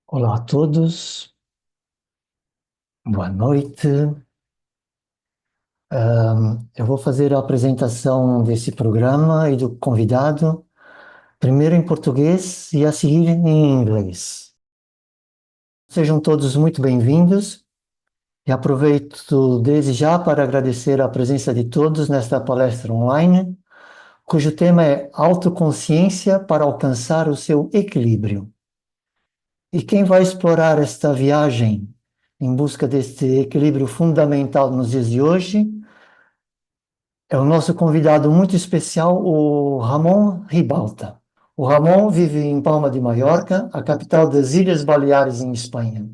Olá a todos, boa noite. Eu vou fazer a apresentação desse programa e do convidado, primeiro em português e a seguir em inglês. Sejam todos muito bem-vindos e aproveito desde já para agradecer a presença de todos nesta palestra online, cujo tema é Autoconsciência para alcançar o seu equilíbrio. E quem vai explorar esta viagem em busca deste equilíbrio fundamental nos dias de hoje é o nosso convidado muito especial, o Ramon Ribalta. O Ramon vive em Palma de Mallorca, a capital das Ilhas Baleares, em Espanha.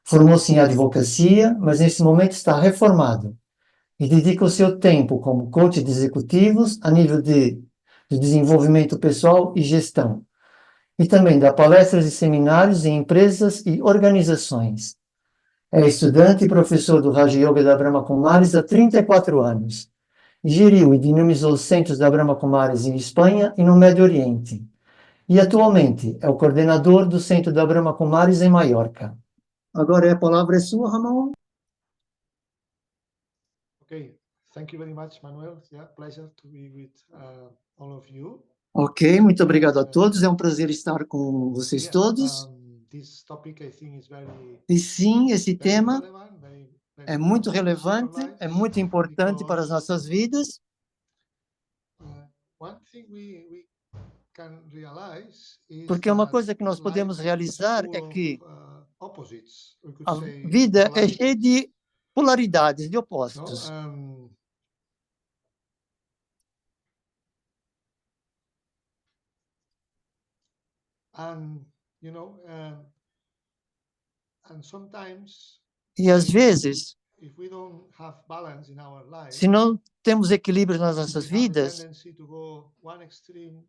Formou-se em advocacia, mas nesse momento está reformado e dedica o seu tempo como coach de executivos a nível de desenvolvimento pessoal e gestão. E também dá palestras e seminários em empresas e organizações. É estudante e professor do Raja Yoga da Brahma Kumaris há 34 anos. Geriu e dinamizou os centros da Brahma Kumaris em Espanha e no Médio Oriente. E atualmente é o coordenador do centro da Brahma Kumaris em Maiorca. Agora a palavra é sua, Ramon. Okay, thank you very much, Manuel. Yeah, pleasure to be with all of you. Ok, muito obrigado a todos. É um prazer estar com vocês Yeah, todos. this topic I think is E sim, esse very tema relevant, é muito important to our relevante, é lives muito importante para as because nossas vidas, one thing we can realize is porque uma that coisa que nós life podemos is realizar full é of que opposites. We could a say vida é cheia polarities. de polaridades, de No? opostos. And you know, and sometimes E às vezes, if we don't have balance in our life, se não temos equilíbrio nas we nossas have a vidas, tendency to go one extreme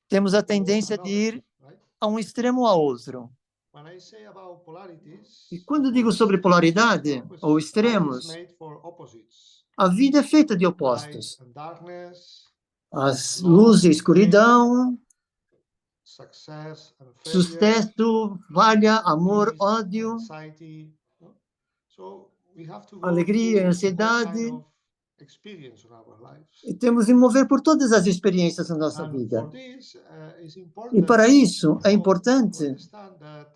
temos a or tendência de another, ir right? a um extremo ou a outro. When I say about polarities E quando or digo sobre extremes, polaridade no, ou which life is extremos, made for opposites, a vida é feita de light opostos. and darkness, As love luz e a and hate, escuridão, success and failure, sucesso, falha, amor, peace and ódio, anxiety. No? So we have to go alegria e through all kind ansiedade. of experience in our lives. E temos de mover por todas as experiências da nossa And for vida. this, it's E para important, isso é to importante understand that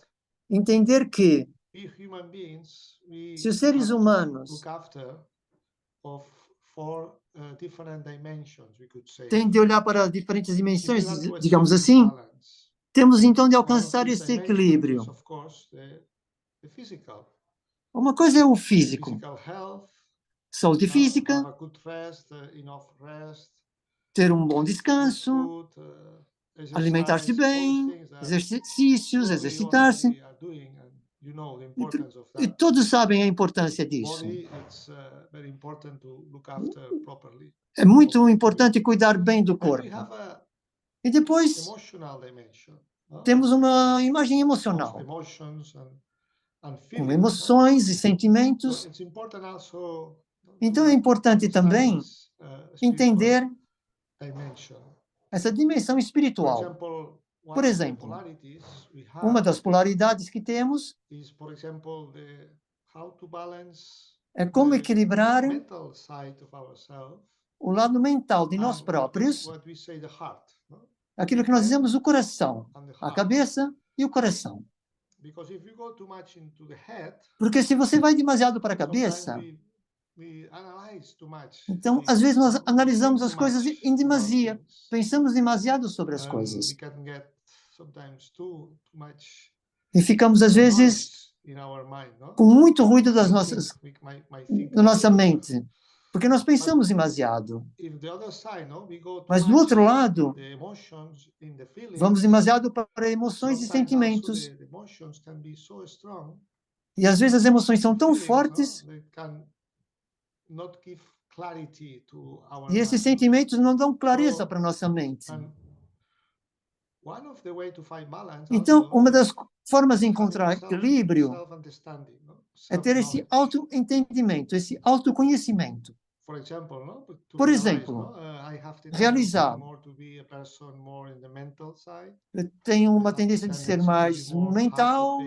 entender que we human beings, se we os seres have to look humanos after of four different dimensions, we could say, têm de olhar para diferentes if we dimensões, want to digamos achieve this assim, balance. temos então de One of alcançar these esse dimensions is, equilíbrio. of course, the physical, Uma coisa é o físico, physical health, saúde no? física, Have a good rest, enough rest, ter um bom good descanso, food, alimentar-se exercise, all these bem, things that exercícios, probably all of exercitar-se. we are doing, and you know the E, importance of e that. todos sabem a importância disso. Body, it's very important to look after properly. É muito Okay. importante cuidar bem do Then we corpo. have a E depois emotional dimension, no? temos uma imagem Of emocional, emotions and com feelings, no? emoções e So sentimentos. it's important also Então é to importante understand também this spiritual entender dimension. essa dimensão For espiritual. example, Por one of the exemplo, polarities we uma have das polaridades que temos is, for example, the how to balance é como the equilibrar mental side of ourselves o lado mental de nós and próprios, what we say the heart, no? aquilo que nós Head dizemos o coração, and the a heart. cabeça e o coração. Because if you go too much into the head, Porque se você vai demasiado para a sometimes cabeça, we analyze too much então às vezes things, nós no? We analisamos think as too coisas much em about demasia, things, pensamos demasiado sobre as and we coisas. can get sometimes too much E ficamos às vezes noise in our mind, no? com muito ruído We think we might think a na lot. nossa mente, porque nós But pensamos demasiado. if the other side, no, we go too Mas do much outro lado, the emotions in the vamos feelings, demasiado para emoções e sometimes also sentimentos. the emotions can be so strong, E às vezes as emoções são the tão feelings, no, fortes they can not give clarity to our e esses mind, no? sentimentos não dão clareza So, para nossa mente. and one of the way to find balance Então, also uma das is formas de having a encontrar equilíbrio self-understanding, no? é ter esse Self-knowledge. autoentendimento, esse autoconhecimento. Por exemplo, realizar. Eu tenho uma tendência de ser mais mental,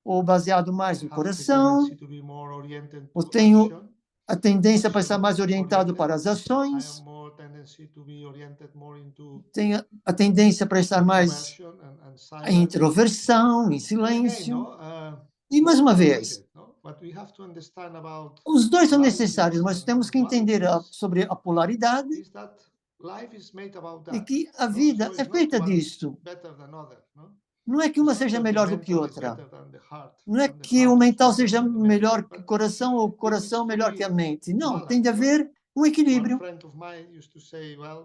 ou baseado mais no coração, ou tenho a tendência para estar mais orientado para as ações, tenho a tendência para estar mais em introversão, em silêncio. E, mais uma vez, os dois são necessários, mas temos que entender sobre a polaridade e que a vida é feita disso. Não é que uma seja melhor do que outra. Não é que o mental seja melhor que o coração ou o coração melhor que a mente. Não, tem de haver um equilíbrio.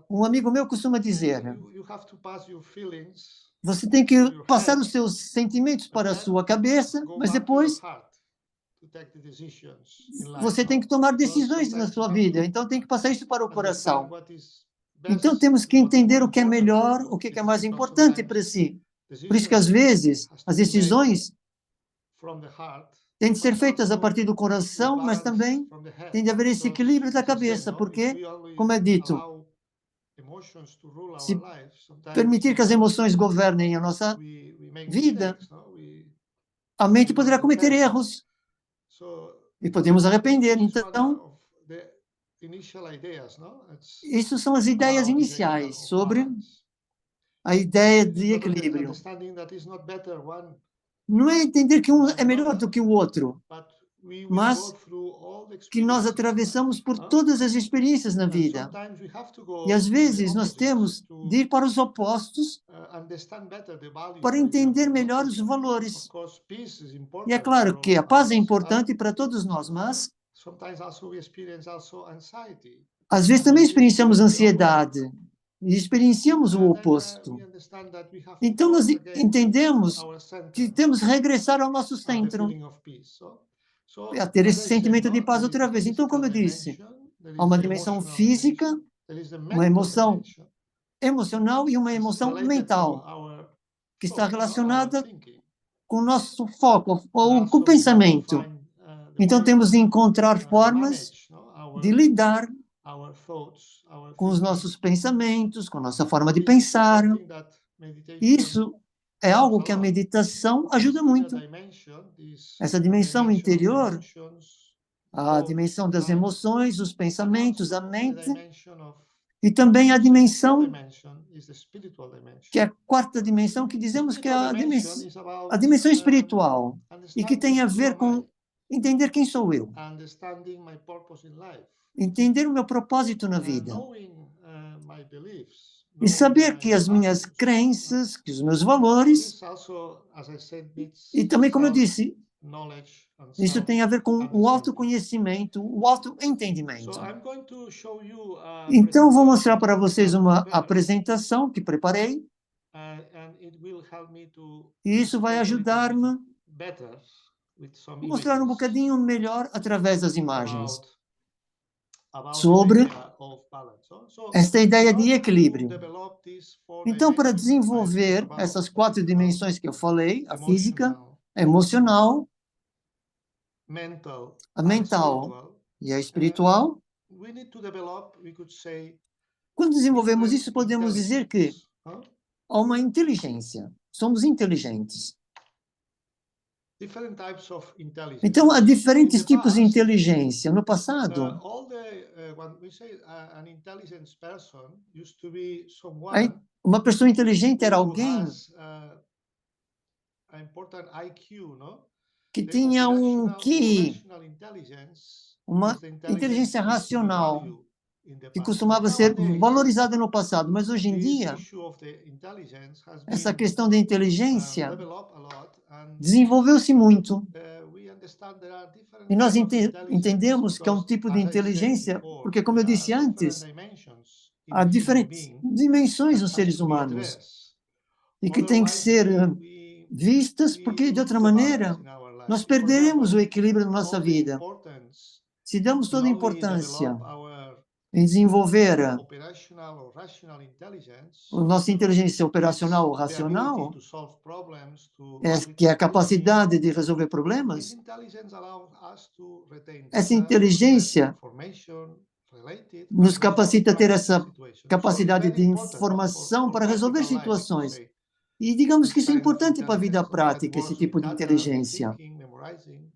Um amigo meu costuma dizer: você tem que passar os seus sentimentos para a sua cabeça, mas depois você tem que tomar decisões na sua vida. Então tem que passar isso para o coração. Então temos que entender o que é melhor, o que é mais importante para si. Por isso que às vezes as decisões têm de ser feitas a partir do coração, mas também tem de haver esse equilíbrio da cabeça, porque, como é dito, se permitir que as emoções governem a nossa vida, a mente poderá cometer erros e podemos arrepender. Então, isso são as ideias iniciais sobre a ideia de equilíbrio. Não é entender que um é melhor do que o outro, mas que nós atravessamos por todas as experiências na vida. E às vezes nós temos de ir para os opostos para entender melhor os valores. E é claro que a paz é importante para todos nós, mas às vezes também experienciamos ansiedade e experienciamos o oposto. Então nós entendemos que temos que regressar ao nosso centro, a ter esse sentimento de paz outra vez. Então, como eu disse, há uma dimensão física, uma emoção emocional e uma emoção mental, que está relacionada com o nosso foco, ou com o pensamento. Então, temos de encontrar formas de lidar com os nossos pensamentos, com a nossa forma de pensar. Isso é algo que a meditação ajuda muito. Essa dimensão interior, a dimensão das emoções, os pensamentos, a mente, e também a dimensão, que é a quarta dimensão, que dizemos que é a dimensão espiritual, e que tem a ver com entender quem sou eu, entender o meu propósito na vida, e saber que as minhas crenças, que os meus valores, e também, como eu disse, isso tem a ver com o autoconhecimento, o autoentendimento. Então, vou mostrar para vocês uma apresentação que preparei, e isso vai ajudar-me a mostrar um bocadinho melhor através das imagens sobre esta ideia de equilíbrio. Então, para desenvolver essas quatro dimensões que eu falei, a física, a emocional, a mental e a espiritual, quando desenvolvemos isso, podemos dizer que há uma inteligência. Somos inteligentes. Então, há diferentes tipos de inteligência. No passado, uma pessoa inteligente era alguém que tinha um QI, uma inteligência racional, que costumava ser valorizada no passado, mas hoje em dia, essa questão da inteligência desenvolveu-se muito. E nós entendemos que é um tipo de inteligência, porque, como eu disse antes, há diferentes dimensões nos seres humanos e que têm que ser vistas, porque, de outra maneira, nós perderemos o equilíbrio da nossa vida. Se damos toda a importância em desenvolver operational or rational intelligence, a nossa inteligência operacional ou the ability racional, to solve problems, to que é a multitask capacidade de resolver this problemas, intelligence allows us to retain essa data, inteligência information related nos and resolve capacita a ter practical essa situations. So it's capacidade very de important, no, informação for para resolver practical life, I could situações. say, E digamos this que isso é kind of importante para a vida intelligence, no, that prática, esse works with tipo de data, with inteligência, thinking, memorizing,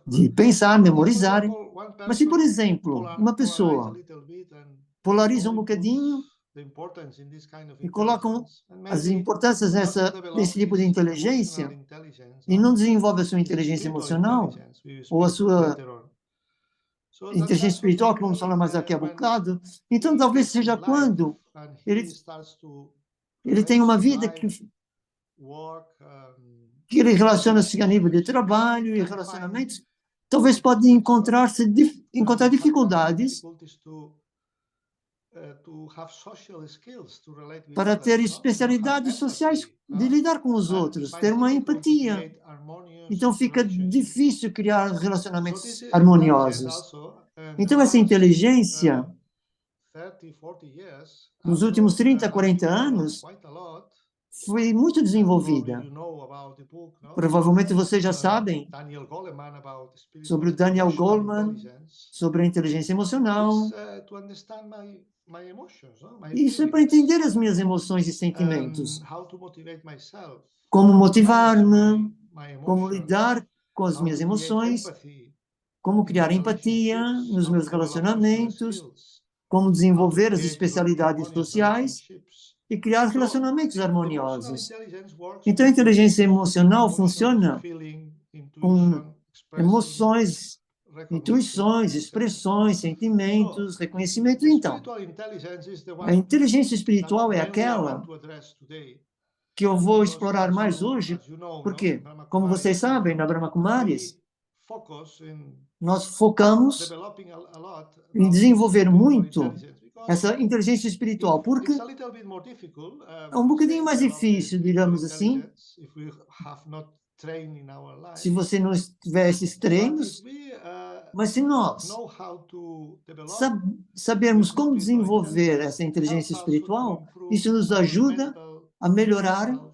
de pensar, but if, for memorizar. example, one Mas se, por person exemplo, uma polarize a pessoa little bit and polariza um only puts bocadinho the importance in this kind of e colocam intelligence, and as maybe importâncias doesn't desse develop tipo de his emotional inteligência intelligence, e no? não desenvolve a sua His inteligência spiritual emocional intelligence, we will ou a speak sua later on. So inteligência that's espiritual, que vamos obviously falar mais daqui a when bocado, então he talvez gets in seja life quando and ele, he starts to ele tem uma relate vida life, que work, ele relaciona-se a nível de relationships, maybe trabalho e can find relacionamentos, talvez pode difficulties, encontrar have dificuldades difficulties to have social skills to relate with para ter others, no? Have especialidades sociais empathy, de no? lidar com os And outros, ter finds uma difficult to empatia. create harmonious Então fica relationships. difícil criar So this relacionamentos intelligence harmoniosos. also, in Então the essa last inteligência, 30, 40 years, nos últimos also 30, has 40 developed anos, quite a lot. foi muito Probably desenvolvida. you know about the book, no? Provavelmente vocês já sabem Daniel Goleman about spiritual sobre o Daniel emotional Goleman, intelligence. sobre a inteligência It's emocional. to understand my emotions, no? My Isso é para feelings, entender as minhas emoções e sentimentos, how to motivate myself, como how to manage motivar-me, my como emotions, lidar com as how minhas to create emoções, empathy como in criar my empatia relationships, nos how meus to develop social relacionamentos, skills, como how to desenvolver as create especialidades harmonious sociais relationships. e criar So relacionamentos emotional harmoniosos. intelligence works Então, a with inteligência emocional emotions, funciona feeling, com intuition, expressing, emoções, recognition, intuições, etc. expressões, So sentimentos, reconhecimento. the Então, spiritual intelligence is the a one inteligência that espiritual é mainly I want aquela to address today, que eu vou because explorar mais hoje, as you know, no, porque, in Brahma como vocês Kumaris, sabem, na Brahma Kumaris, we focus in nós focamos developing a lot em about this desenvolver spiritual muito intelligence, because essa inteligência espiritual, porque it's a little bit more difficult, é um to bocadinho say mais develop the difícil, spiritual digamos assim, intelligence if we have not trained in our se life. você não tiver esses But if treinos, we mas se nós know how to develop sabermos this como spiritual desenvolver intelligence, essa it inteligência helps also to espiritual, improve isso nos our ajuda mental a melhorar health,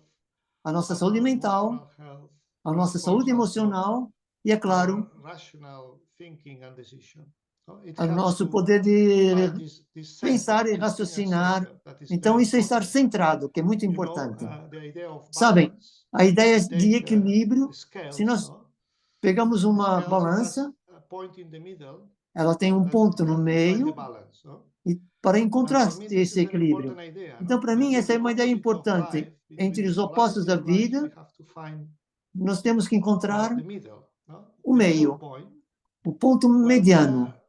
a nossa saúde our mental, emotional health, a and nossa of course saúde also emocional e, é claro, our rational thinking and decision. So it o helps nosso poder find de this center, pensar e this inner raciocinar. center that is Então, very isso é estar important. centrado, que é muito You know, importante. the idea of Sabem, balance. a If ideia we de take equilíbrio, se scales, nós no? pegamos The uma scales has balança, a point in the middle, ela tem no? um That ponto no help to find the meio balance. No? e para And encontrar for me, this esse is an equilíbrio. important idea. Então, No? para mim, essa The é uma ideia opposite of importante. life, Entre between os opostos da polarizing life, we vida, have to find nós temos que encontrar the middle, no? o The middle meio, point, o ponto where we mediano, are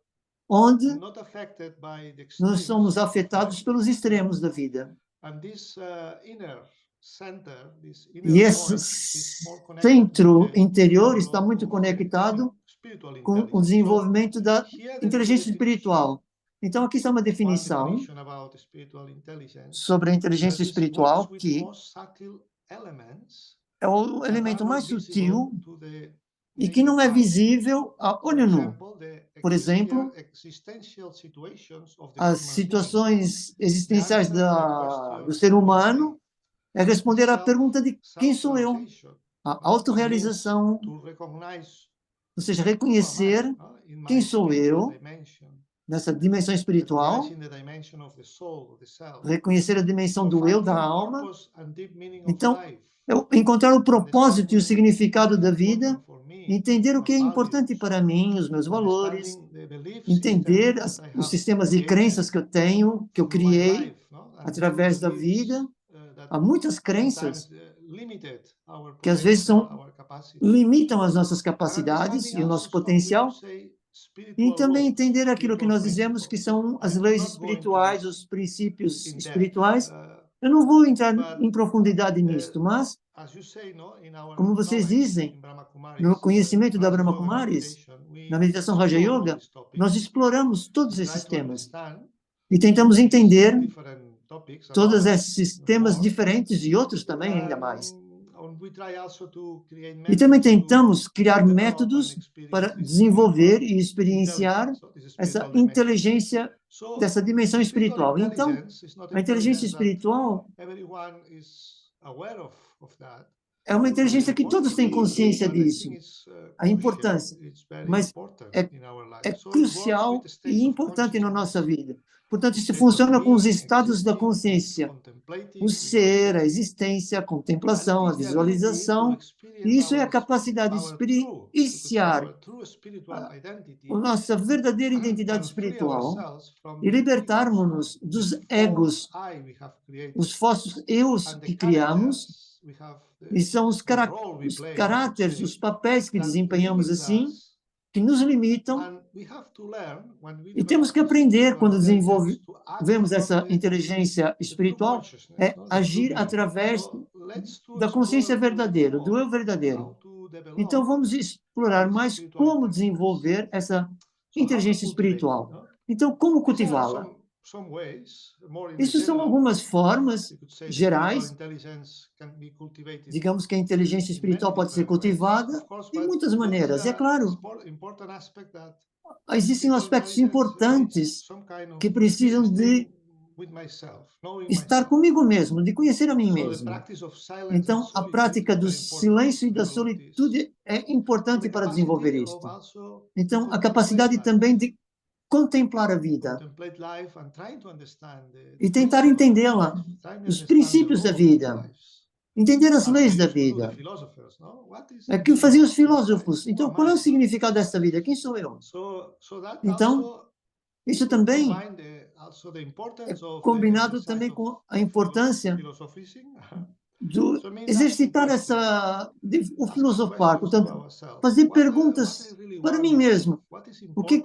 onde not affected by the nós extremes somos of afetados life. pelos extremos da vida. And this inner center, this E inner esse point, is more connected with centro the interior está development muito of the conectado spiritual com o intelligence. So desenvolvimento da here there is a inteligência definition. espiritual. Então, aqui está uma One definição definition about spiritual intelligence sobre a that inteligência is works espiritual, with que most subtle elements é o that are elemento not mais visible sutil to the e que naked não é eye. visível a For olho nu. example, the Por exemplo, existential situations of the as human being. situações The existenciais answer to the do question, ser who is I? humano é The responder à pergunta de quem sou eu? self-realization. A No? That means autorrealização, to recognize ou seja, who am I, reconhecer no? In quem my sou spiritual eu dimension, nessa dimensão espiritual, recognizing the dimension of the soul, the self. reconhecer a dimensão So do eu, da finding alma. purpose and deep meaning of Então, life, encontrar o propósito e o understanding what significado is da vida, important for me, entender o my que é importante values, para mim, os meus valores, understanding the belief system entender that I os have sistemas e created crenças que eu tenho, que eu through my criei life, no? And these através da beliefs vida. that Há muitas sometimes crenças limited our que às vezes potential, our capacity. limitam as nossas And capacidades understanding e o also nosso some, we could potencial, say, e spiritual também laws, entender aquilo que spiritual nós dizemos que principles. são as I will leis not go into espirituais, this os princípios in depth, espirituais. Eu não vou entrar but em profundidade nisto, mas, as you say, no, in our como vocês knowledge dizem, in Brahma no Kumaris, conhecimento da Raja Brahma Yoga Kumaris, meditation, na we meditação Raja explore all Yoga, these nós topics. exploramos We todos try esses to temas understand e tentamos these entender different topics a todos lot esses temas more. diferentes e outros também ainda mais. E também tentamos criar métodos para desenvolver e experienciar essa inteligência dessa dimensão espiritual. Então, a inteligência espiritual é uma inteligência que todos têm consciência disso, a importância, mas é crucial e importante na nossa vida. Portanto, isso funciona com os estados da consciência, o ser, a existência, a contemplação, a visualização, e isso é a capacidade de experienciar a nossa verdadeira identidade espiritual e libertarmos-nos dos egos, os falsos eus que criamos, e são os caráteres, os papéis que desempenhamos assim, que nos limitam, e temos que aprender, quando desenvolvemos essa inteligência espiritual, agir através da consciência verdadeira, do eu verdadeiro. Então, vamos explorar mais como desenvolver essa inteligência espiritual. Então, como cultivá-la? Isso são algumas formas gerais. Digamos que a inteligência espiritual pode ser cultivada de muitas maneiras. É claro, existem aspectos importantes que precisam de estar comigo mesmo, de conhecer a mim mesmo. Então, a prática do silêncio e da solitude é importante para desenvolver isto. Então, a capacidade também de contemplar a vida e tentar entendê-la, os princípios da vida, entender as leis da vida. É o que faziam os filósofos. Então, qual é o significado desta vida? Quem sou eu? Então, isso também é combinado também com a importância do exercitar o filosofar, portanto, fazer perguntas para mim mesmo. O que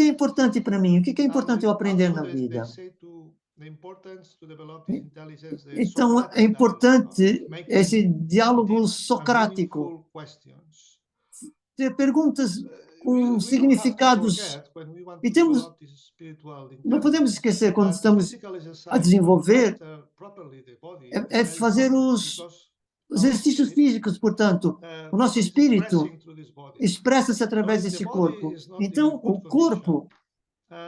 é importante para mim? O que é importante eu aprender na vida? Então, é importante esse diálogo socrático, ter perguntas com significados. E não podemos esquecer, quando estamos a desenvolver, fazer os exercícios físicos, portanto, o nosso espírito expressa-se através desse corpo. Então, o corpo,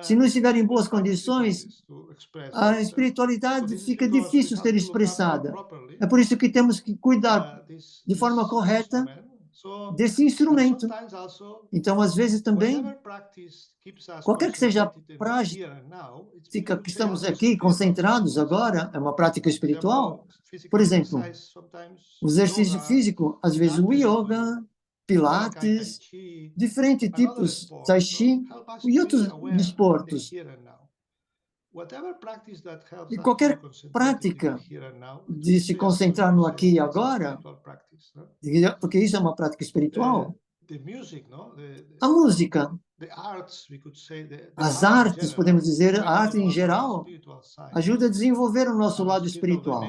se não estiver em boas condições, a espiritualidade fica difícil ser expressada. É por isso que temos que cuidar de forma correta desse instrumento. Então, às vezes também, qualquer que seja a prática que estamos aqui concentrados agora, é uma prática espiritual. Por exemplo, o exercício físico, às vezes o yoga, pilates, diferentes tipos, tai chi e outros desportos. E qualquer prática de se concentrar no aqui e agora, porque isso é uma prática espiritual. A música, as artes, podemos dizer, a arte em geral, ajuda a desenvolver o nosso lado espiritual,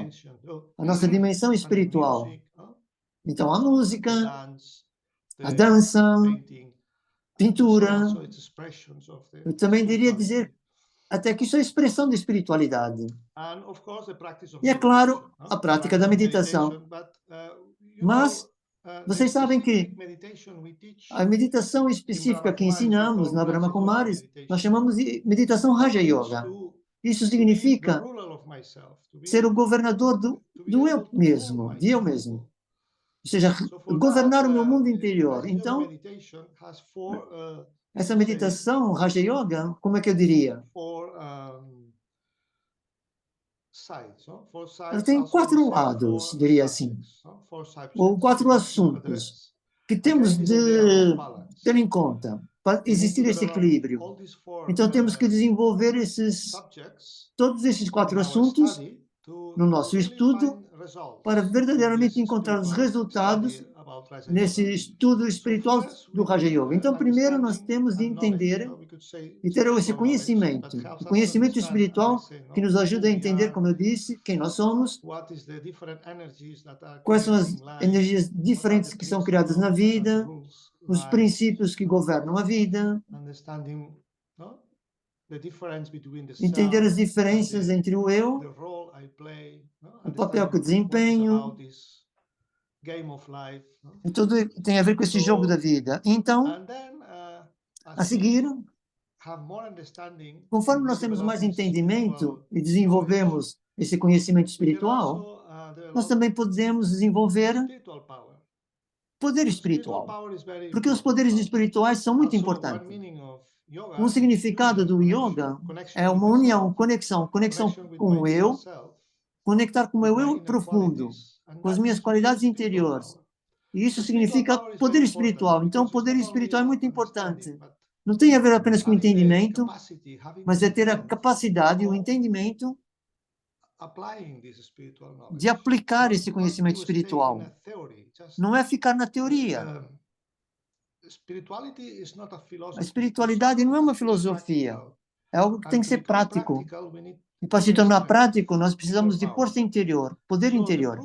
a nossa dimensão espiritual. Então, a música, a dança, pintura, eu também diria dizer até que isso é expressão de espiritualidade. E, é claro, a prática da meditação. Mas vocês sabem que a meditação específica que ensinamos na Brahma Kumaris, nós chamamos de meditação Raja Yoga. Isso significa ser o governador do eu mesmo, de eu mesmo. Ou seja, governar o meu mundo interior. Então, essa meditação Raja Yoga, como é que eu diria? Ela tem 4 lados, diria assim, ou 4 assuntos que temos de ter em conta para existir esse equilíbrio. Então, temos que desenvolver todos esses 4 assuntos no nosso estudo para verdadeiramente encontrar os resultados nesse estudo espiritual do Raja Yoga. Então, primeiro nós temos de entender e ter esse conhecimento, o conhecimento espiritual que nos ajuda a entender, como eu disse, quem nós somos, quais são as energias diferentes que são criadas na vida, os princípios que governam a vida, entender as diferenças entre o eu, o papel que desempenho, game of life. E tudo tem a ver com esse jogo da vida. Então, And then, a seguir, have more understanding, conforme nós temos mais entendimento e desenvolvemos esse conhecimento espiritual, nós também podemos desenvolver poder espiritual. Porque os poderes espirituais são muito importantes. Um significado do yoga é uma união, conexão com o eu, conectar com o meu eu profundo, com as minhas qualidades interiores. E isso significa poder espiritual. Então, o poder espiritual é muito importante. Não tem a ver apenas com entendimento, mas é ter a capacidade, o entendimento de aplicar esse conhecimento espiritual. Não é ficar na teoria. A espiritualidade não é uma filosofia. É algo que tem que ser prático. E para se tornar prático, nós precisamos de força interior, poder interior.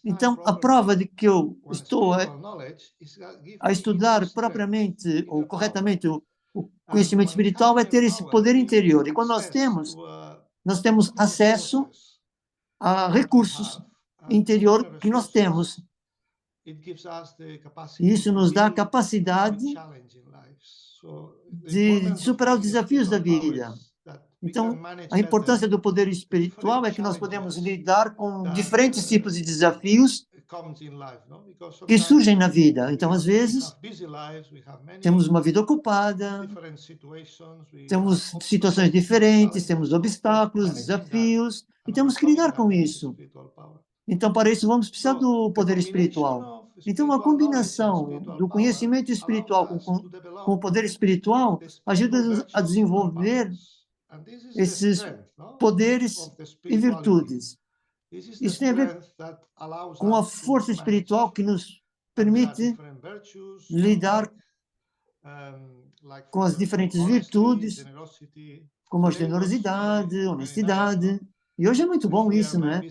Então, a prova de que eu estou a estudar propriamente ou corretamente o conhecimento espiritual é ter esse poder interior. E quando nós temos acesso a recursos interior que nós temos. E isso nos dá a capacidade de superar os desafios da vida. Então, a importância do poder espiritual é que nós podemos lidar com diferentes tipos de desafios que surgem na vida. Então, às vezes, temos uma vida ocupada, temos situações diferentes, temos obstáculos, desafios, e temos que lidar com isso. Então, para isso, vamos precisar do poder espiritual. Então, a combinação do conhecimento espiritual com o poder espiritual ajuda a desenvolver esses poderes e virtudes. Isso tem a ver com a força espiritual que nos permite lidar com as diferentes virtudes, como a generosidade, honestidade. E hoje é muito bom isso, não é?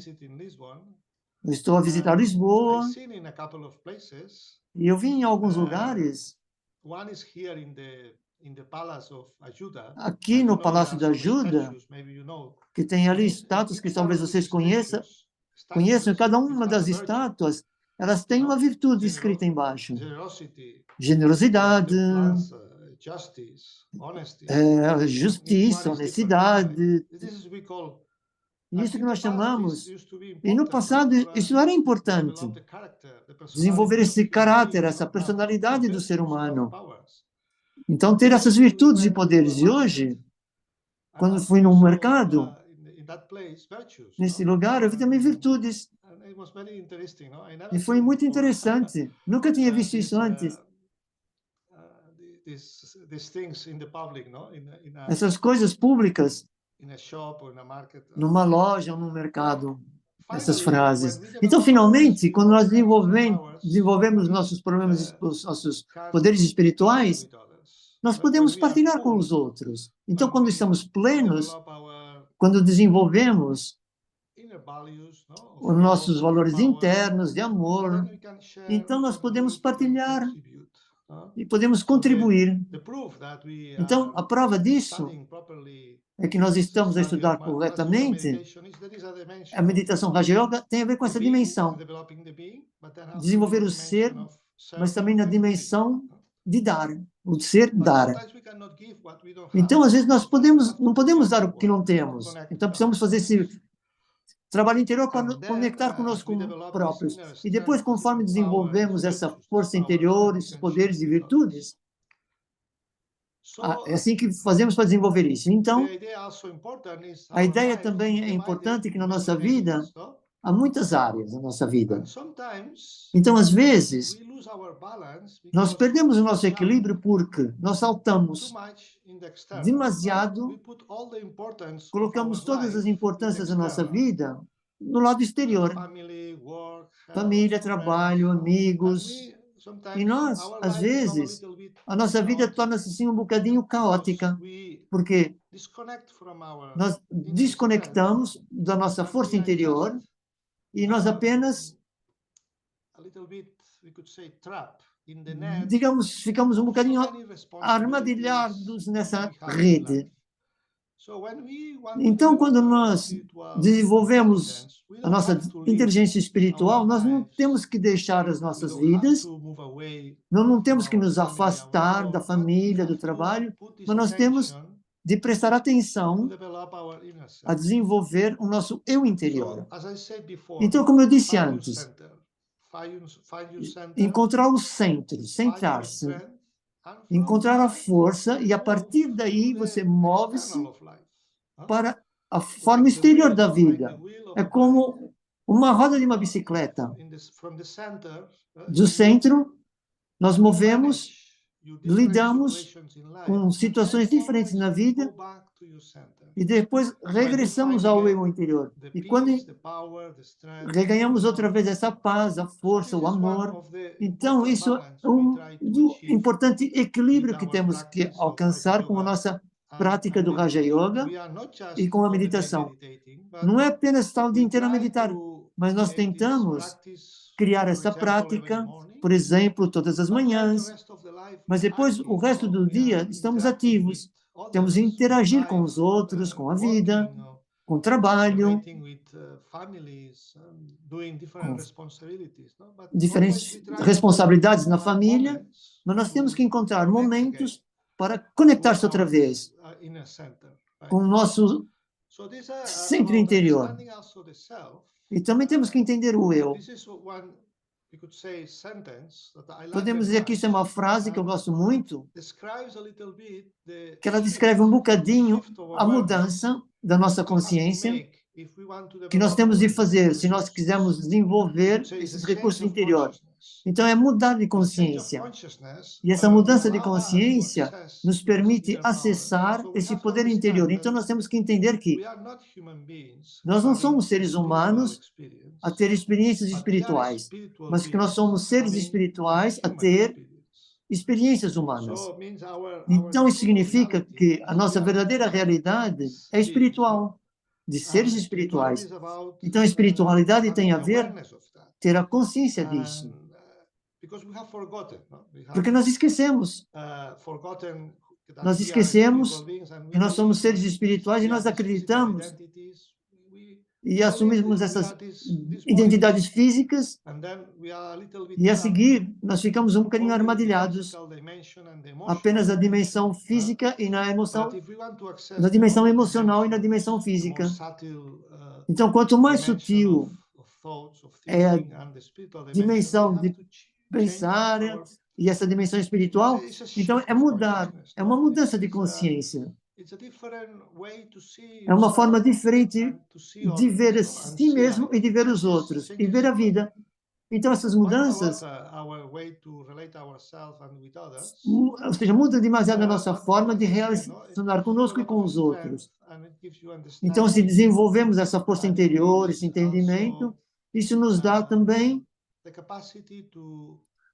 Eu estou a visitar Lisboa e eu vim em alguns lugares. Aqui no Palácio da Ajuda, que tem ali estátuas que talvez vocês conheçam, cada uma das estátuas, elas têm uma virtude escrita embaixo. Generosidade, justiça, honestidade. Isso que nós chamamos. E no passado, isso era importante. Desenvolver esse caráter, essa personalidade do ser humano. Então, ter essas virtudes e poderes. E hoje, quando fui no mercado, nesse lugar, eu vi também virtudes. E foi muito interessante. Nunca tinha visto isso antes. Essas coisas públicas, numa loja ou no mercado, essas frases. Então, finalmente, quando nós desenvolvemos nossos problemas, os nossos poderes espirituais, nós podemos partilhar com os outros. Então, quando estamos plenos, quando desenvolvemos os nossos valores internos de amor, então nós podemos partilhar e podemos contribuir. Então, a prova disso é que nós estamos a estudar corretamente. A meditação Raja Yoga tem a ver com essa dimensão. Desenvolver o ser, mas também na dimensão de dar. O ser, dar. Então, às vezes, nós não podemos dar o que não temos. Então, precisamos fazer esse trabalho interior para conectar conosco próprios. E depois, conforme desenvolvemos essa força interior, esses poderes e virtudes, é assim que fazemos para desenvolver isso. Então, a ideia também é importante que na nossa vida, há muitas áreas na nossa vida. Então, às vezes, nós perdemos o nosso equilíbrio porque nós saltamos demasiado, colocamos todas as importâncias da nossa vida no lado exterior. Família, trabalho, amigos. E nós, às vezes, a nossa vida torna-se assim um bocadinho caótica, porque nós desconectamos da nossa força interior e nós apenas, digamos, ficamos um bocadinho armadilhados nessa rede. Então, quando nós desenvolvemos a nossa inteligência espiritual, nós não temos que deixar as nossas vidas, nós não temos que nos afastar da família, do trabalho, mas nós temos de prestar atenção a desenvolver o nosso eu interior. Então, como eu disse antes, encontrar o centro, centrar-se, encontrar a força, e a partir daí você move-se para a forma exterior da vida. É como uma roda de uma bicicleta. Do centro, nós movemos, lidamos com situações diferentes na vida e depois regressamos ao eu interior. E quando reganhamos outra vez essa paz, a força, o amor, então isso é do importante equilíbrio que temos que alcançar com a nossa prática do Raja Yoga e com a meditação. Não é apenas estar o dia inteiro a meditar, mas nós tentamos criar essa prática, por exemplo, todas as manhãs, mas depois, o resto do dia, estamos ativos. Temos de interagir com os outros, com a vida, com o trabalho, com diferentes responsabilidades na família, mas nós temos que encontrar momentos para conectar-se outra vez com o nosso centro interior. E também temos que entender o eu. Podemos dizer que isso é uma frase que eu gosto muito, que ela descreve um bocadinho a mudança da nossa consciência que nós temos de fazer se nós quisermos desenvolver esses recursos interiores. Então, é mudar de consciência. E essa mudança de consciência nos permite acessar esse poder interior. Então, nós temos que entender que nós não somos seres humanos a ter experiências espirituais, mas que nós somos seres espirituais a ter experiências humanas. Então, isso significa que a nossa verdadeira realidade é espiritual, de seres espirituais. Então, a espiritualidade tem a ver ter a consciência disso. Porque nós esquecemos. Nós esquecemos que nós somos seres espirituais e nós acreditamos e assumimos essas identidades físicas e, a seguir, nós ficamos um bocadinho armadilhados apenas na dimensão física e na emoção, na dimensão emocional e na dimensão física. Então, quanto mais sutil é a dimensão de pensar e essa dimensão espiritual, então é mudar, é uma mudança de consciência. É uma forma diferente de ver a si mesmo e de ver os outros, e ver a vida. Então, essas mudanças, ou seja, mudam demasiado a nossa forma de relacionar conosco e com os outros. Então, se desenvolvemos essa força interior, esse entendimento, isso nos dá também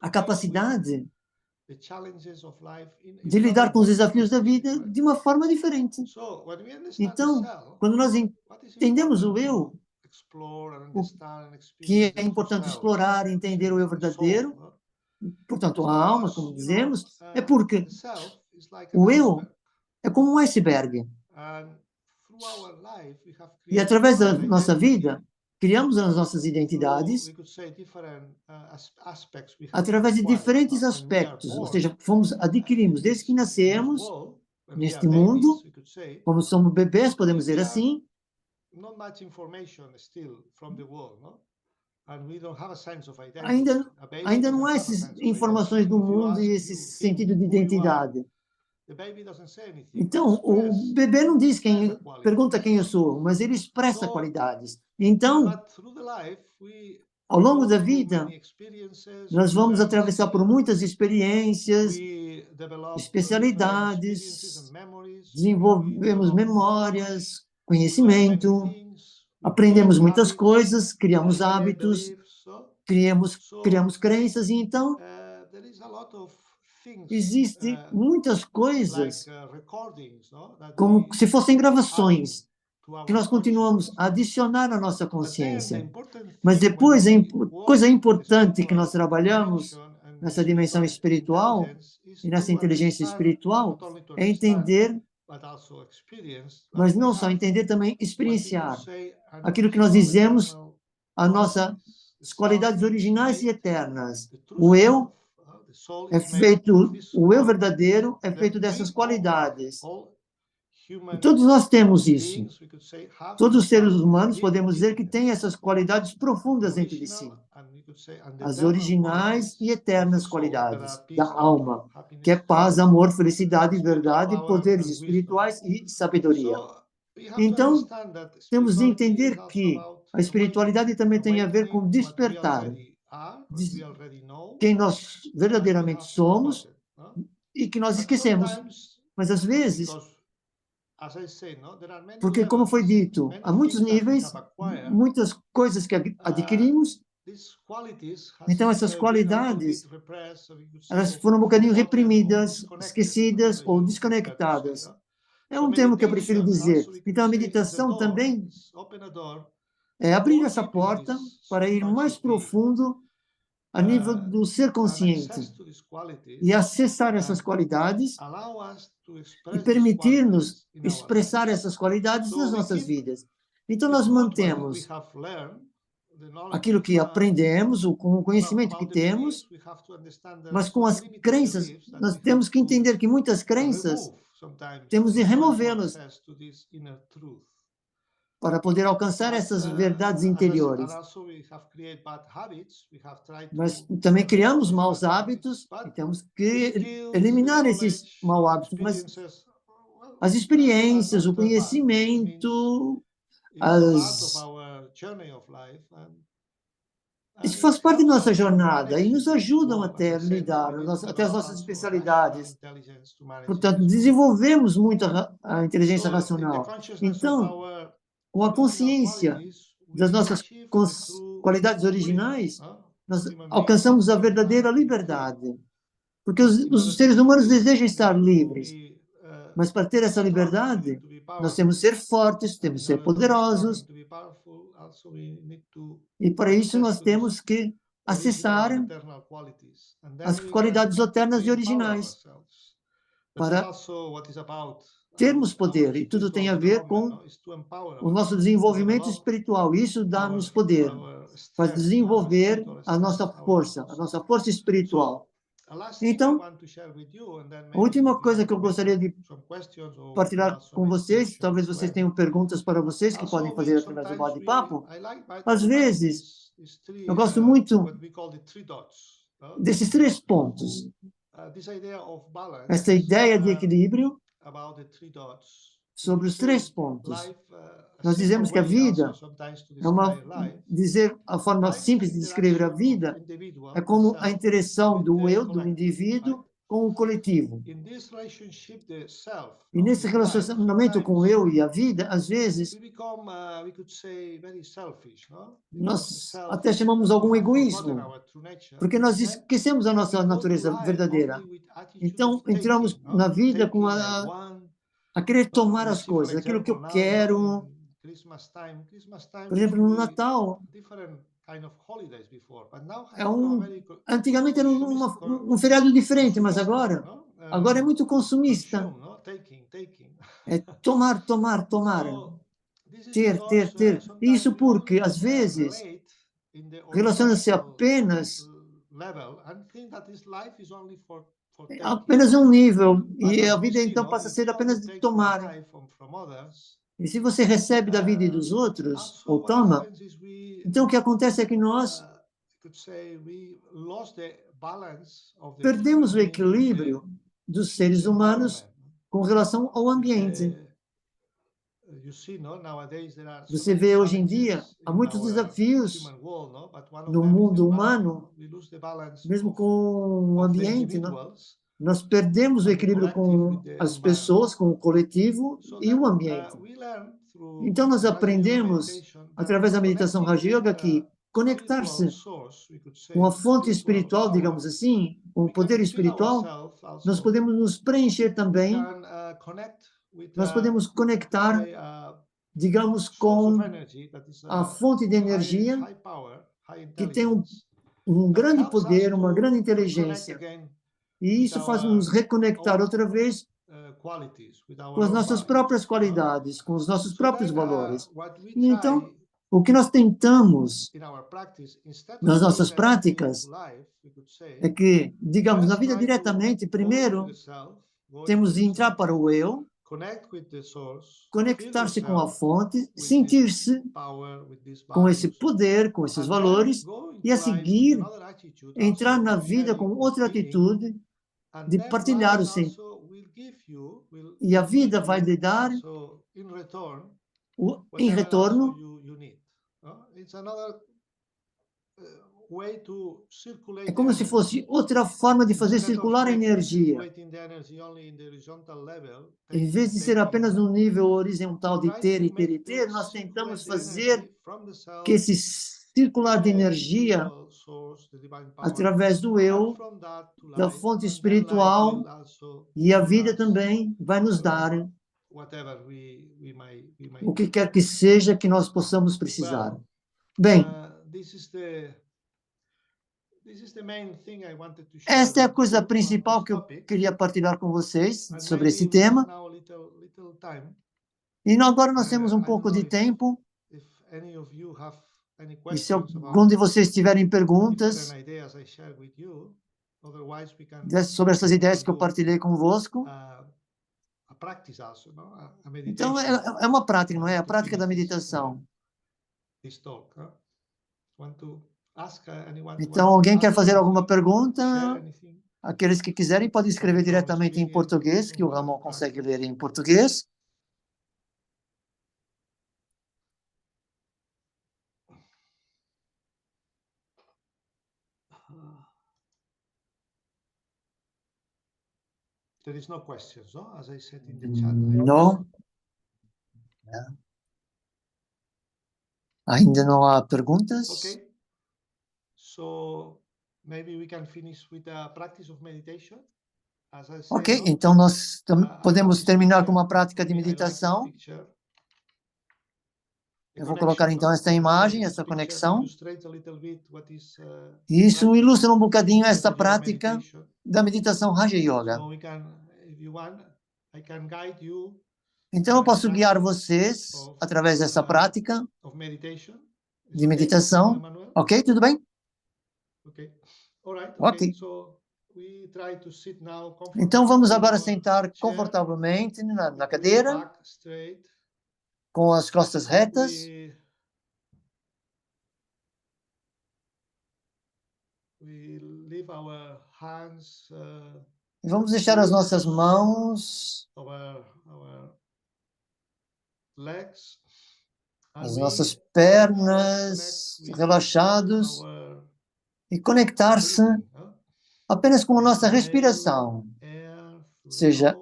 a capacidade de lidar com os desafios da vida de uma forma diferente. Então, quando nós entendemos o eu, o que é importante explorar, entender o eu verdadeiro, portanto, a alma, como dizemos, é porque o eu é como um iceberg. E através da nossa vida, criamos as nossas identidades através de diferentes aspectos, ou seja, adquirimos desde que nascemos neste mundo, como somos bebês, podemos dizer assim, ainda não há essas informações do mundo e esse sentido de identidade. Então, o bebê não diz pergunta quem eu sou, mas ele expressa qualidades. Então, ao longo da vida, nós vamos atravessar por muitas experiências, especialidades, desenvolvemos memórias, conhecimento, aprendemos muitas coisas, criamos hábitos, criamos crenças, e então existem muitas coisas, como se fossem gravações, que nós continuamos a adicionar na nossa consciência. Mas depois, a coisa importante que nós trabalhamos nessa dimensão espiritual e nessa inteligência espiritual é entender mas não só entender, também experienciar aquilo que nós dizemos, as nossas qualidades originais e eternas. O eu é feito, o eu verdadeiro é feito dessas qualidades. E todos nós temos isso. Todos os seres humanos podemos dizer que têm essas qualidades profundas dentro de si. As originais e eternas qualidades da alma, que é paz, amor, felicidade, verdade, poderes espirituais e sabedoria. Então, temos de entender que a espiritualidade também tem a ver com despertar quem nós verdadeiramente somos e que nós esquecemos. Mas às vezes, porque como foi dito, há muitos níveis, muitas coisas que adquirimos, então essas qualidades, elas foram um bocadinho reprimidas, esquecidas ou desconectadas. É um termo que eu prefiro dizer. Então a meditação também é abrir essa porta para ir mais profundo a nível do ser consciente e acessar essas qualidades e permitir-nos expressar essas qualidades nas nossas vidas. Então, nós mantemos aquilo que aprendemos, com o conhecimento que temos, mas com as crenças, nós temos que entender que muitas crenças temos de removê-las para poder alcançar essas verdades interiores. Mas também criamos maus hábitos e temos que eliminar esses maus hábitos. Mas as experiências, o conhecimento, isso faz parte da nossa jornada e nos ajudam até a lidar, até as nossas especialidades. Portanto, desenvolvemos muito a inteligência racional. Então, com a consciência das nossas qualidades originais, nós alcançamos a verdadeira liberdade. Porque os seres humanos desejam estar livres. Mas para ter essa liberdade, nós temos que ser fortes, temos que ser poderosos. E para isso nós temos que acessar as qualidades eternas e originais. Para termos poder, e tudo tem a ver com o nosso desenvolvimento espiritual. Isso dá-nos poder para desenvolver a nossa força espiritual. Então, a última coisa que eu gostaria de partilhar com vocês, talvez vocês tenham perguntas para vocês que podem fazer através do bate-papo. Às vezes, eu gosto muito desses 3 pontos. Essa ideia de equilíbrio sobre os 3 pontos. Nós dizemos que a vida a forma simples de descrever a vida é como a interação do eu, do indivíduo, com o coletivo. E nesse relacionamento com o eu e a vida, às vezes, nós até chamamos algum egoísmo, porque nós esquecemos a nossa natureza verdadeira. Então, entramos na vida com a querer tomar as coisas, aquilo que eu quero. Por exemplo, no Natal, antigamente era um feriado diferente, mas agora é muito consumista. É tomar, tomar, tomar. Ter. E isso porque, às vezes, relaciona-se apenas um nível, e a vida então passa a ser apenas de tomar. E se você recebe da vida dos outros, ou toma, então o que acontece é que nós perdemos o equilíbrio dos seres humanos com relação ao ambiente. Você vê hoje em dia, há muitos desafios no mundo humano, mesmo com o ambiente, nós perdemos o equilíbrio com as pessoas, com o coletivo e o ambiente. Então, nós aprendemos, através da meditação Raja Yoga, que conectar-se com a fonte espiritual, digamos assim, com o poder espiritual, nós podemos nos preencher também, nós podemos conectar, digamos, com a fonte de energia que tem um grande poder, uma grande inteligência. E isso faz nos reconectar outra vez com as nossas próprias qualidades, com os nossos próprios valores. E então, o que nós tentamos nas nossas práticas é que, digamos, na vida diretamente, primeiro, temos de entrar para o eu, conectar-se com a fonte, sentir-se com esse poder, com esses valores, e a seguir, entrar na vida com outra atitude de partilhar o sentimento. E a vida vai lhe dar, em retorno, é como se fosse outra forma de fazer circular a energia. Em vez de ser apenas no nível horizontal de ter e ter e ter, nós tentamos fazer que esse circular de energia, através do eu, da fonte espiritual, e a vida também vai nos dar o que quer que seja que nós possamos precisar. Bem, esta é a coisa principal que eu queria partilhar com vocês sobre esse tema. E agora nós temos um pouco de tempo. E se algum de vocês tiverem perguntas sobre essas ideias que eu partilhei convosco, então é uma prática, não é? A prática da meditação. Então, alguém quer fazer alguma pergunta? Aqueles que quiserem podem escrever diretamente em português, que o Ramon consegue ler em português. Não. Ainda não há perguntas? Ok, então nós podemos terminar com uma prática de meditação. Eu vou colocar então esta imagem, essa conexão. E isso ilustra um bocadinho essa prática da meditação Raja Yoga. Então eu posso guiar vocês através dessa prática de meditação. Ok, tudo bem? Ok. Então vamos agora sentar confortavelmente na cadeira, com as costas retas. Vamos deixar as nossas mãos, as nossas pernas relaxados e conectar-se apenas com a nossa respiração. Seja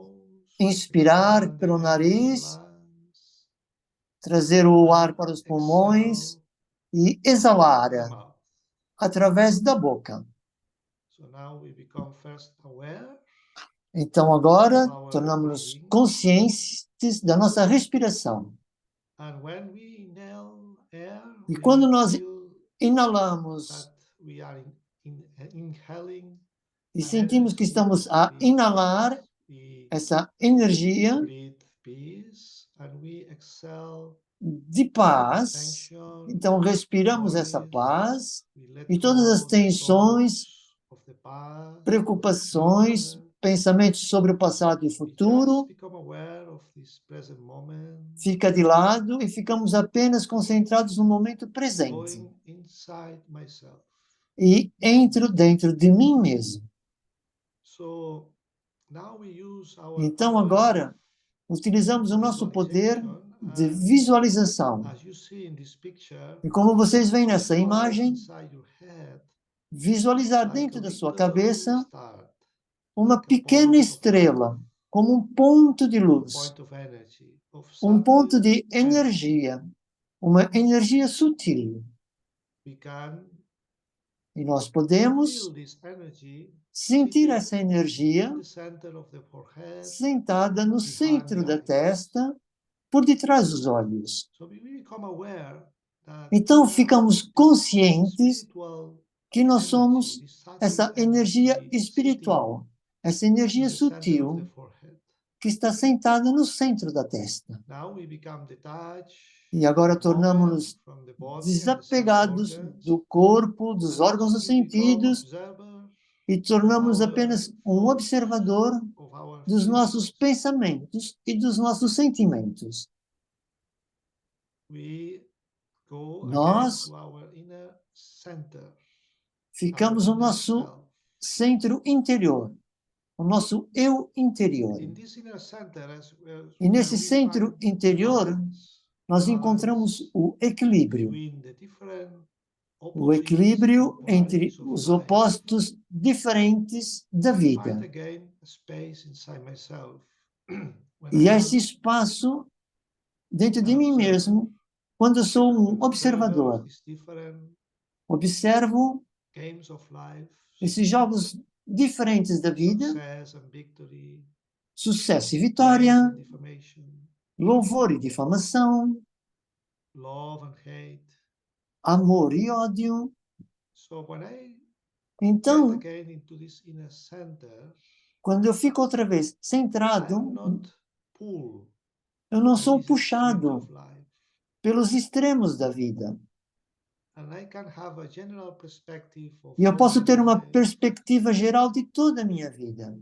inspirar pelo nariz, trazer o ar para os pulmões e exalar através da boca. Então agora tornamos-nos conscientes da nossa respiração. E quando nós inalamos e sentimos que estamos a inalar essa energia de paz, então respiramos essa paz e todas as tensões, preocupações, pensamentos sobre o passado e o futuro fica de lado e ficamos apenas concentrados no momento presente. E entro dentro de mim mesmo. Então agora utilizamos o nosso poder de visualização. E como vocês veem nessa imagem, visualizar dentro da sua cabeça uma pequena estrela, como um ponto de luz, um ponto de energia, uma energia sutil. E nós podemos sentir essa energia sentada no centro da testa, por detrás dos olhos. Então ficamos conscientes que nós somos essa energia espiritual, essa energia sutil que está sentada no centro da testa. Now we become detached E agora for a moment tornamos-nos from the body and the sense desapegados organs, do corpo, dos and órgãos dos we become sentidos, observers e tornamos our apenas um thoughts, observador of our dos feelings. nossos pensamentos e dos nossos sentimentos. We go again Nós to our inner center, ficamos our no inner nosso self. centro interior, o nosso eu interior. In this inner center, E nesse we centro find interior, nós balance encontramos o equilíbrio. between the different O opposites equilíbrio and entre polarities of os life. opostos diferentes da I find vida. again a space inside myself when E I há am esse espaço dentro de an mim observer. mesmo, quando eu sou um And observador. these different Observo games of life, esses jogos diferentes da vida, success and victory, sucesso e praise vitória, and defamation, louvor e difamação, love and hate. amor e ódio. So when I get Então, again into this inner center, quando eu fico outra vez I am centrado, not pulled eu não by sou this extreme puxado of life. pelos extremos da vida. And I can have a general perspective of E eu all posso my ter uma life, perspectiva geral de toda a minha vida.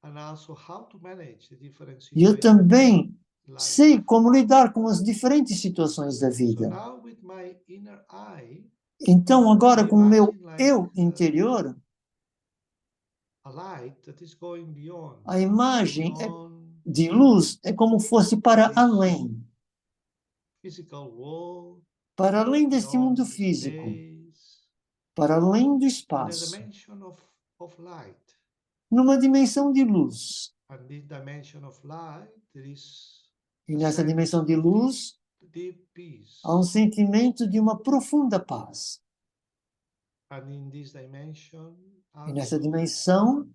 and also how to manage the different E eu situations também in life. sei como lidar com as diferentes situações da So vida. now with my inner eye, Então, agora, I com o meu imagine like eu interior, a light that is going beyond, a imagem beyond de luz é como fosse para this além, physical world, para além deste beyond mundo the físico, space, para além do in a espaço, dimension of light. numa dimensão de luz. And this dimension of light, there is E a nessa sense dimensão de of luz, deep peace. há um sentimento de uma profunda paz. And in this dimension, E nessa also, dimensão,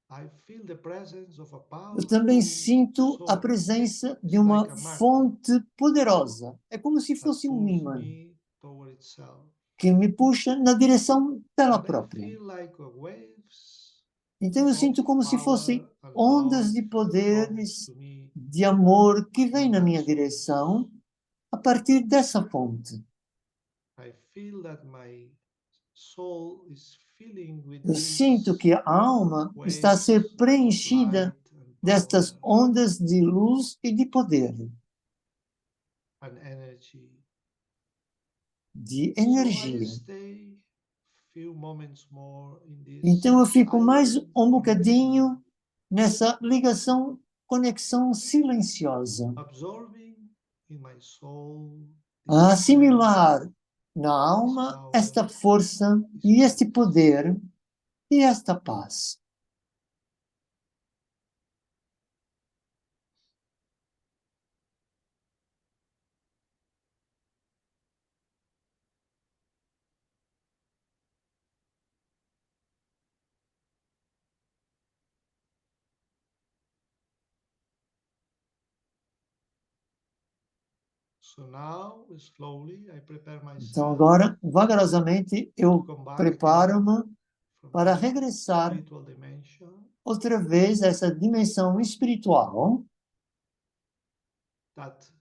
I feel the presence of a eu também powerful sinto a source presença de like uma a magnet fonte poderosa. É como se that fosse um pulls ímã me toward itself. que me puxa na direção dela And I própria. feel like waves Então eu of sinto como se fossem power and ondas love de comes poderes, to me de amor que vêm from na that minha source. direção a partir dessa fonte. I feel that my soul is filling with Eu these sinto que a alma está a waves ser of preenchida light and destas power ondas de luz e de poder, and energy. de So I energia. stay few moments more in this Então eu fico mais silent um connection, bocadinho nessa ligação, conexão silenciosa, absorbing in my soul a this assimilar na this alma power, esta força this e este peace. poder e esta paz. So now, slowly, I prepare Então myself agora, vagarosamente, to eu come back again preparo-me from para this regressar spiritual dimension, outra vez a essa dimensão espiritual, that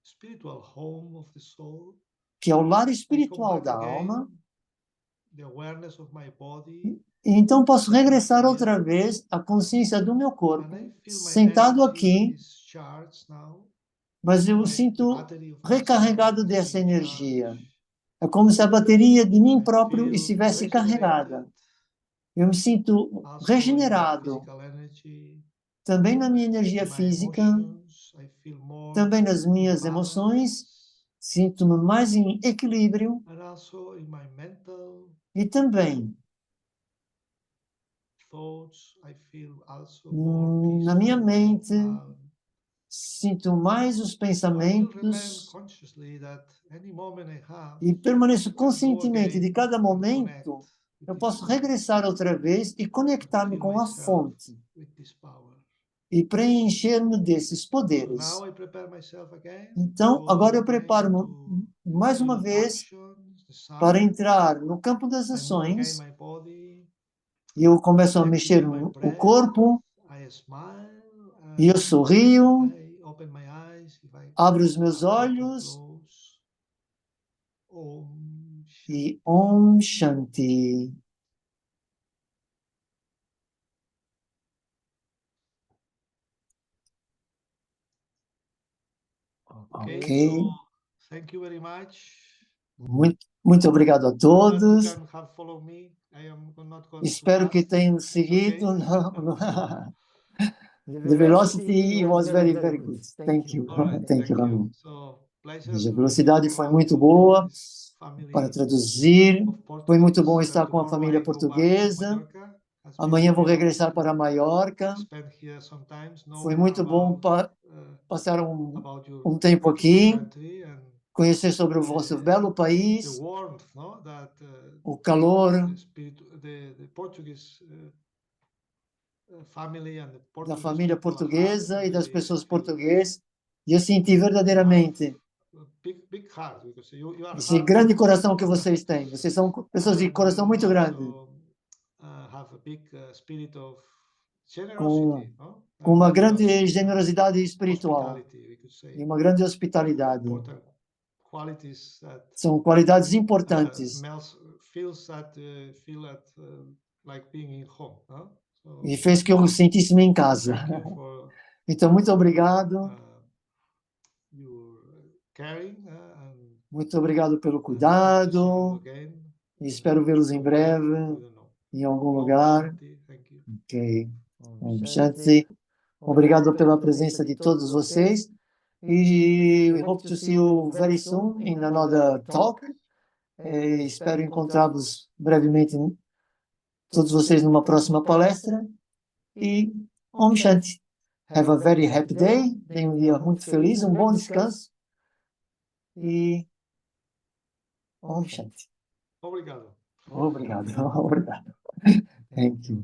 spiritual home of the soul. que é o lar I come espiritual back da again, alma. the awareness of my body, E então posso regressar here, outra vez à consciência do meu and corpo, I feel my sentado energy aqui, is charged now. mas eu The sinto battery of recarregado myself is dessa being energia. charged. É como se a bateria de mim I próprio feel estivesse carregada. rejuvenated, Eu me sinto also in my regenerado, physical energy, também na minha energia in my física, emotions. I feel more também nas in minhas balance, emoções, sinto-me mais em equilíbrio and also in my mental e também thoughts. I feel also more na minha peaceful, mente, calm. sinto mais os So I will remain pensamentos consciously that any moment I have, e permaneço I can go conscientemente de again cada and connect momento. with Eu this posso source, regressar outra vez e and conectar-me feel com a myself fonte with this power. e preencher-me desses So poderes. now I prepare myself again Então, to agora go eu again preparo-me into mais uma field vez actions, the para sound. entrar no campo das I move again ações my body. e eu começo a I mexer activate my o breath. corpo, I E eu sorrio, abro os meus olhos e Om Shanti. Ok. Thank you very much. Muito obrigado a todos. Espero que tenham seguido. The velocity was very, very good. Thank you. Thank you, Ramon. A velocidade foi muito boa para traduzir. Foi muito bom estar com a família portuguesa. Amanhã vou regressar para Maiorca. Foi muito bom passar um tempo aqui, conhecer sobre o vosso belo país, o calor da família portuguesa e das pessoas portuguesas. E eu senti verdadeiramente esse grande coração que vocês têm. Vocês são pessoas de coração muito grande, com uma grande generosidade espiritual e uma grande hospitalidade. São qualidades importantes. E fez que eu sentisse-me em casa. Então, muito obrigado. Muito obrigado pelo cuidado. E espero vê-los em breve, em algum lugar. Ok. Om Shanti. Obrigado pela presença de todos vocês. E hope to see you very soon in another talk. Espero encontrar-vos brevemente, todos vocês, numa próxima palestra. E Om Shanti. Have a very happy day. Tenham um dia muito feliz, um bom descanso. E Om Shanti. Obrigado. Obrigado. Obrigado. Thank you.